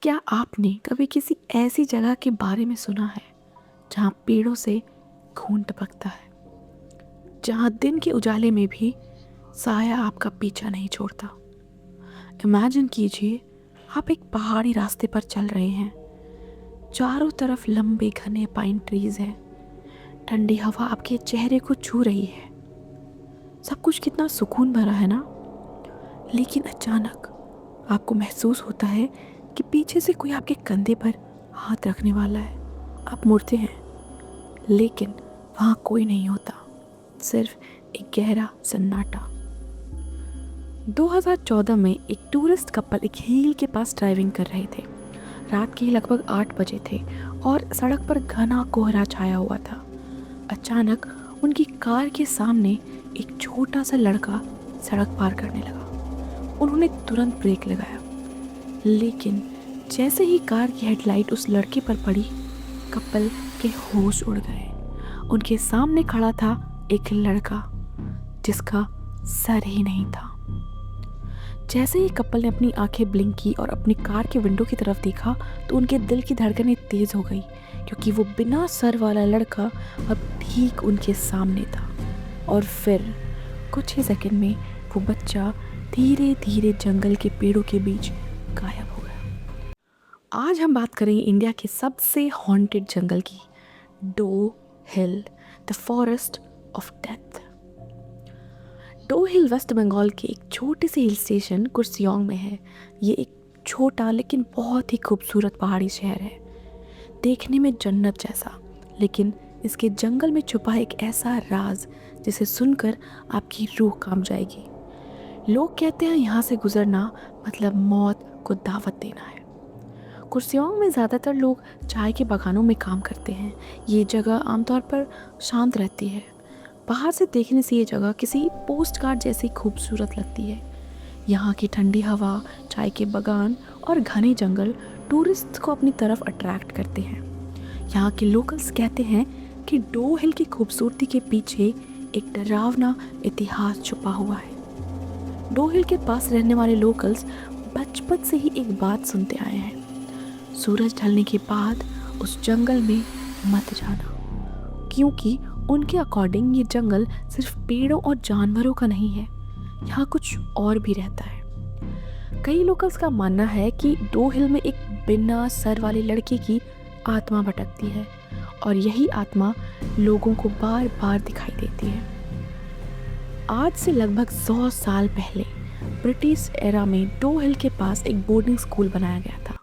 क्या आपने कभी किसी ऐसी जगह के बारे में सुना है जहाँ पेड़ों से खून टपकता है, जहाँ दिन के उजाले में भी साया आपका पीछा नहीं छोड़ता? इमेजिन कीजिए, आप एक पहाड़ी रास्ते पर चल रहे हैं। चारों तरफ लंबे घने पाइन ट्रीज हैं। ठंडी हवा आपके चेहरे को छू रही है। सब कुछ कितना सुकून भरा है ना। लेकिन अचानक आपको महसूस होता है कि पीछे से कोई आपके कंधे पर हाथ रखने वाला है। आप मुड़ते हैं, लेकिन वहाँ कोई नहीं होता, सिर्फ एक गहरा सन्नाटा। 2014 में एक टूरिस्ट कपल एक हिल के पास ड्राइविंग कर रहे थे। रात के लगभग 8 बजे थे और सड़क पर घना कोहरा छाया हुआ था। अचानक उनकी कार के सामने एक छोटा सा लड़का सड़क पार करने लगा। उन्होंने तुरंत ब्रेक लगाया, लेकिन जैसे ही कार की हेडलाइट उस लड़के पर पड़ी, कपल के होश उड़ गए। उनके सामने खड़ा था एक लड़का जिसका सर ही नहीं था। जैसे ही कपल ने अपनी आंखें ब्लिंक की और अपनी कार के विंडो की तरफ देखा, तो उनके दिल की धड़कनें तेज हो गई, क्योंकि वो बिना सर वाला लड़का अब ठीक उनके सामने था। और फिर कुछ ही सेकंड में वो बच्चा धीरे धीरे जंगल के पेड़ों के बीच गायब हो गया। आज हम बात करेंगे इंडिया के सबसे हॉन्टेड जंगल की, Dow Hill, the forest of death. Dow Hill West Bengal के एक छोटे से हिल स्टेशन कुर्सियोंग में है। ये एक छोटा लेकिन बहुत ही खूबसूरत पहाड़ी शहर है, देखने में जन्नत जैसा। लेकिन इसके जंगल में छुपा एक ऐसा राज जिसे सुनकर आपकी रूह कांप जाएगी। लोग कहते हैं यहाँ से गुजरना मतलब मौत को दावत देना है। कुर्सियोंग में ज़्यादातर लोग चाय के बागानों में काम करते हैं। ये जगह आमतौर पर शांत रहती है। बाहर से देखने से ये जगह किसी पोस्ट कार्ड जैसी खूबसूरत लगती है। यहाँ की ठंडी हवा, चाय के बागान और घने जंगल टूरिस्ट को अपनी तरफ अट्रैक्ट करते हैं। यहाँ के लोकल्स कहते हैं कि डो हिल की खूबसूरती के पीछे एक डरावना इतिहास छुपा हुआ है। डो हिल के पास रहने वाले लोकल्स बचपन से ही एक बात सुनते आए हैं, सूरज ढलने के बाद उस जंगल में मत जाना, क्योंकि उनके अकॉर्डिंग ये जंगल सिर्फ पेड़ों और जानवरों का नहीं है, यहाँ कुछ और भी रहता है। कई लोकल्स का मानना है कि डो हिल में एक बिना सर वाले लड़के की आत्मा भटकती है और यही आत्मा लोगों को बार बार दिखाई देती है। आज से लगभग 100 साल पहले ब्रिटिश एरा में डो हिल के पास एक बोर्डिंग स्कूल बनाया गया था।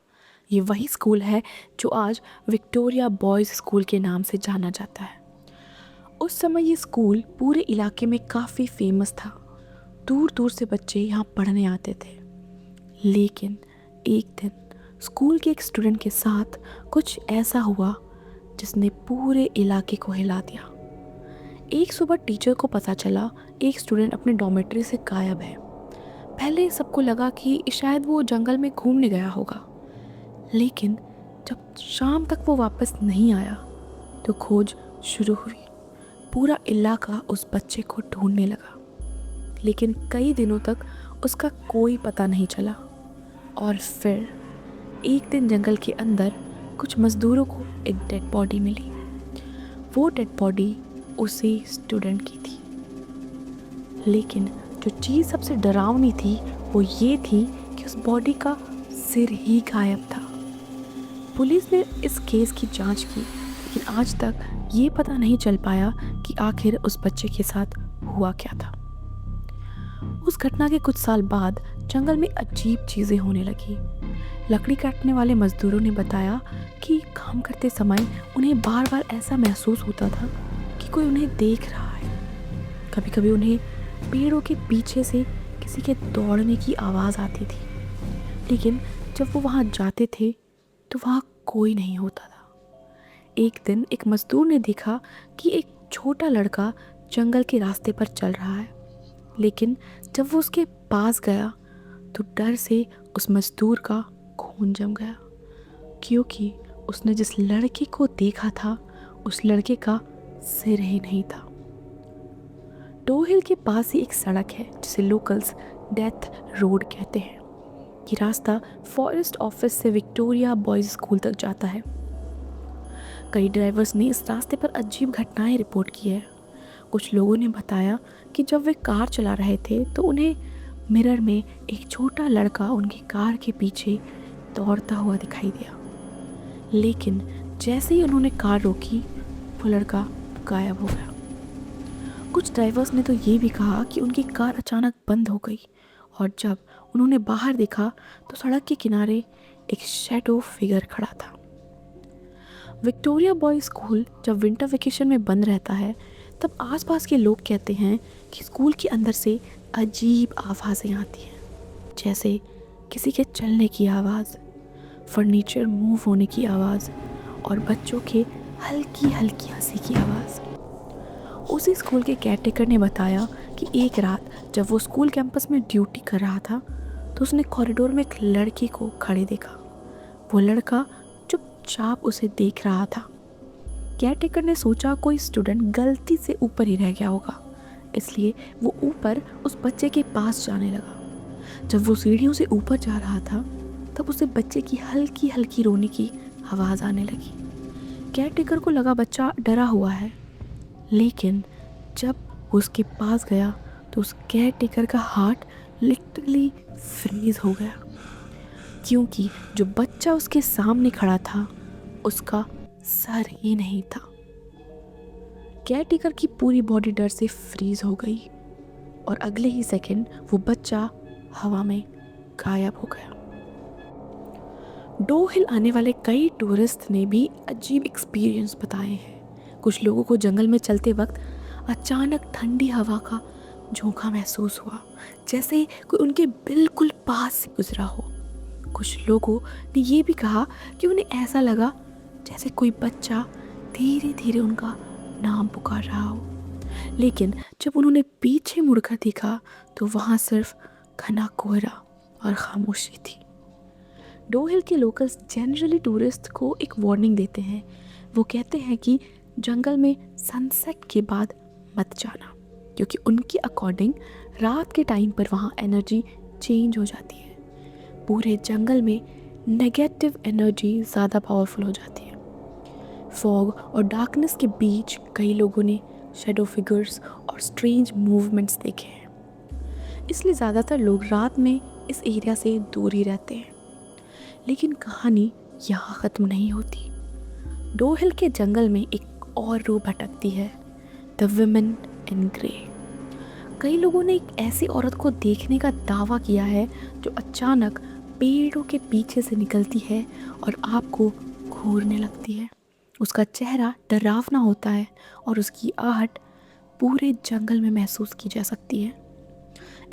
ये वही स्कूल है जो आज विक्टोरिया बॉयज़ स्कूल के नाम से जाना जाता है। उस समय ये स्कूल पूरे इलाके में काफ़ी फेमस था। दूर दूर से बच्चे यहाँ पढ़ने आते थे। लेकिन एक दिन स्कूल के एक स्टूडेंट के साथ कुछ ऐसा हुआ जिसने पूरे इलाके को हिला दिया। एक सुबह टीचर को पता चला एक स्टूडेंट अपने डॉर्मेट्री से गायब है। पहले सबको लगा कि शायद वो जंगल में घूमने गया होगा, लेकिन जब शाम तक वो वापस नहीं आया तो खोज शुरू हुई। पूरा इलाका उस बच्चे को ढूंढने लगा, लेकिन कई दिनों तक उसका कोई पता नहीं चला। और फिर एक दिन जंगल के अंदर कुछ मज़दूरों को एक डेड बॉडी मिली। वो डेड बॉडी उसी स्टूडेंट की थी। लेकिन जो चीज़ सबसे डरावनी थी वो ये थी कि उस बॉडी का सिर ही गायब था। पुलिस ने इस केस की जांच की, लेकिन आज तक ये पता नहीं चल पाया कि आखिर उस बच्चे के साथ हुआ क्या था। उस घटना के कुछ साल बाद जंगल में अजीब चीज़ें होने लगी। लकड़ी काटने वाले मजदूरों ने बताया कि काम करते समय उन्हें बार बार ऐसा महसूस होता था कि कोई उन्हें देख रहा है। कभी कभी उन्हें पेड़ों के पीछे से किसी के दौड़ने की आवाज़ आती थी, लेकिन जब वो वहाँ जाते थे तो वहाँ कोई नहीं होता था। एक दिन एक मजदूर ने देखा कि एक छोटा लड़का जंगल के रास्ते पर चल रहा है, लेकिन जब वो उसके पास गया तो डर से उस मजदूर का खून जम गया, क्योंकि उसने जिस लड़के को देखा था उस लड़के का सिर ही नहीं था। डो हिल के पास ही एक सड़क है जिसे लोकल्स डेथ रोड कहते हैं। ये रास्ता फॉरेस्ट ऑफिस से विक्टोरिया बॉयज़ स्कूल तक जाता है। कई ड्राइवर्स ने इस रास्ते पर अजीब घटनाएं रिपोर्ट की है। कुछ लोगों ने बताया कि जब वे कार चला रहे थे तो उन्हें मिरर में एक छोटा लड़का उनकी कार के पीछे दौड़ता हुआ दिखाई दिया, लेकिन जैसे ही उन्होंने कार रोकी वो लड़का गायब हो गया। कुछ ड्राइवर्स ने तो ये भी कहा कि उनकी कार अचानक बंद हो गई और जब उन्होंने बाहर देखा तो सड़क के किनारे एक शैडो फिगर खड़ा था। विक्टोरिया बॉयज़ स्कूल जब विंटर वेकेशन में बंद रहता है तब आसपास के लोग कहते हैं कि स्कूल के अंदर से अजीब आवाज़ें आती हैं, जैसे किसी के चलने की आवाज़, फर्नीचर मूव होने की आवाज़ और बच्चों के हल्की हल्की हंसी की आवाज़। उसी स्कूल के केयरटेकर ने बताया कि एक रात जब वो स्कूल कैंपस में ड्यूटी कर रहा था तो उसने कॉरिडोर में एक लड़के को खड़े देखा। वो लड़का चुपचाप उसे देख रहा था। केयरटेकर ने सोचा कोई स्टूडेंट गलती से ऊपर ही रह गया होगा, इसलिए वो ऊपर उस बच्चे के पास जाने लगा। जब वो सीढ़ियों से ऊपर जा रहा था तब उसे बच्चे की हल्की हल्की रोने की आवाज़ आने लगी। केयरटेकर को लगा बच्चा डरा हुआ है, लेकिन जब वो उसके पास गया तो उस केयरटेकर का हार्ट लिटरली फ्रीज हो गया, क्योंकि जो बच्चा उसके सामने खड़ा था उसका सर ही नहीं था। केयरटेकर की पूरी बॉडी डर से फ्रीज हो गई और अगले ही सेकंड वो बच्चा हवा में गायब हो गया। डो हिल आने वाले कई टूरिस्ट ने भी अजीब एक्सपीरियंस बताए हैं। कुछ लोगों को जंगल में चलते वक्त अचानक ठंडी हवा का झोंका महसूस हुआ, जैसे कोई उनके बिल्कुल पास से गुजरा हो। कुछ लोगों ने ये भी कहा कि उन्हें ऐसा लगा जैसे कोई बच्चा धीरे धीरे उनका नाम पुकार रहा हो, लेकिन जब उन्होंने पीछे मुड़कर देखा तो वहाँ सिर्फ घना कोहरा और खामोशी थी। डो हिल के लोकल्स जनरली टूरिस्ट को एक वार्निंग देते हैं। वो कहते हैं कि जंगल में सनसेट के बाद मत जाना, क्योंकि उनके अकॉर्डिंग रात के टाइम पर वहाँ एनर्जी चेंज हो जाती है। पूरे जंगल में नेगेटिव एनर्जी ज़्यादा पावरफुल हो जाती है। फॉग और डार्कनेस के बीच कई लोगों ने शैडो फिगर्स और स्ट्रेंज मूवमेंट्स देखे हैं, इसलिए ज़्यादातर लोग रात में इस एरिया से दूर ही रहते हैं। लेकिन कहानी यहाँ ख़त्म नहीं होती। डो हिल के जंगल में एक और रूह भटकती है, द वुमेन इन ग्रे। कई लोगों ने एक ऐसी औरत को देखने का दावा किया है जो अचानक पेड़ों के पीछे से निकलती है और आपको घूरने लगती है। उसका चेहरा डरावना होता है और उसकी आहट पूरे जंगल में महसूस की जा सकती है।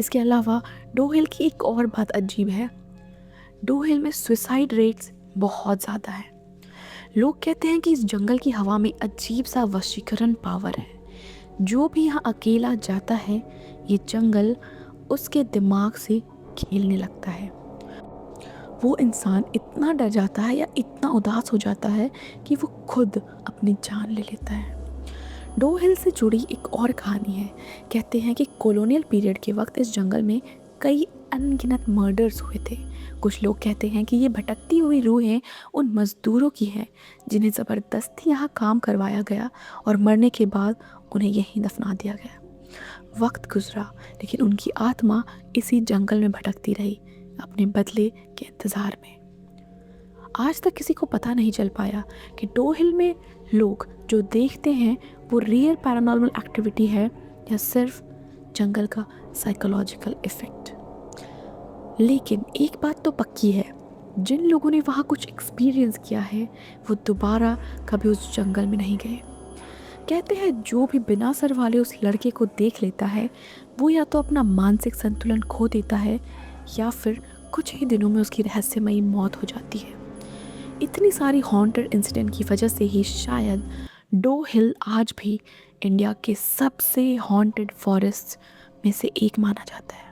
इसके अलावा डो हिल की एक और बात अजीब है। डो हिल में सुसाइड रेट्स बहुत ज़्यादा है। लोग कहते हैं कि इस जंगल की हवा में अजीब सा वशीकरण पावर है। जो भी यहाँ अकेला जाता है ये जंगल उसके दिमाग से खेलने लगता है। वो इंसान इतना डर जाता है या इतना उदास हो जाता है कि वो खुद अपनी जान ले लेता है। डो हिल से जुड़ी एक और कहानी है। कहते हैं कि कॉलोनियल पीरियड के वक्त इस जंगल में कई अनगिनत मर्डर्स हुए थे। कुछ लोग कहते हैं कि ये भटकती हुई रूहें उन मज़दूरों की हैं जिन्हें ज़बरदस्ती यहाँ काम करवाया गया और मरने के बाद उन्हें यहीं दफना दिया गया। वक्त गुजरा लेकिन उनकी आत्मा इसी जंगल में भटकती रही, अपने बदले के इंतज़ार में। आज तक किसी को पता नहीं चल पाया कि डो हिल में लोग जो देखते हैं वो रियल पैरानॉर्मल एक्टिविटी है या सिर्फ जंगल का साइकोलॉजिकल इफ़ेक्ट। लेकिन एक बात तो पक्की है, जिन लोगों ने वहाँ कुछ एक्सपीरियंस किया है वो दोबारा कभी उस जंगल में नहीं गए। कहते हैं जो भी बिना सर वाले उस लड़के को देख लेता है वो या तो अपना मानसिक संतुलन खो देता है या फिर कुछ ही दिनों में उसकी रहस्यमयी मौत हो जाती है। इतनी सारी हॉन्टेड इंसिडेंट की वजह से ही शायद डो हिल आज भी इंडिया के सबसे हॉन्टेड फॉरेस्ट में से एक माना जाता है।